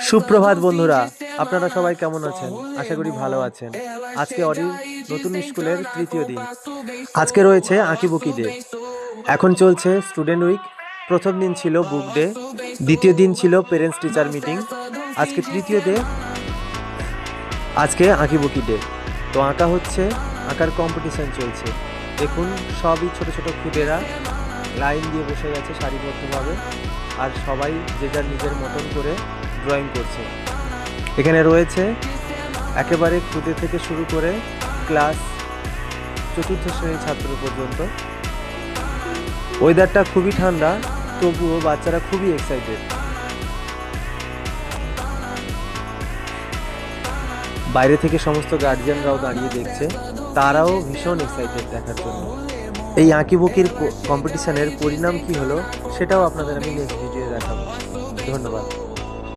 সুপ্রভাত বন্ধুরা, আপনারা সবাই কেমন আছেন? আশা করি ভালো আছেন। আজকে অরির নতুন স্কুলের তৃতীয় দিন। আজকে রয়েছে আঁকিবুকি ডে। এখন চলছে স্টুডেন্ট উইক। প্রথম দিন ছিল বুক ডে, দ্বিতীয় দিন ছিল পেরেন্টস টিচার মিটিং, আজকে তৃতীয় ডে, আজকে আঁকিবুকি ডে। তো আঁকা হচ্ছে, আঁকার কম্পিটিশন চলছে। দেখুন, সবই ছোট ছোট খুদেরা লাইন দিয়ে বসে গেছে সারিবদ্ধভাবে, আর সবাই যে যার নিজের মতন করে ড্রয়িং করছে। এখানে রয়েছে একেবারে খুদে থেকে শুরু করে ক্লাস চতুর্থ শ্রেণীর ছাত্র পর্যন্ত। ওয়েদারটা খুবই ঠান্ডা, তবুও বাচ্চারা খুবই এক্সাইটেড। বাইরে থেকে সমস্ত গার্জিয়ানরাও দাঁড়িয়ে দেখছে, তারাও ভীষণ এক্সাইটেড দেখার জন্য। এই আঁকিবুকির কম্পিটিশনের পরিণাম কি হলো সেটাও আপনাদের আমি নেক্সট ভিডিও দেখাবো। ধন্যবাদ।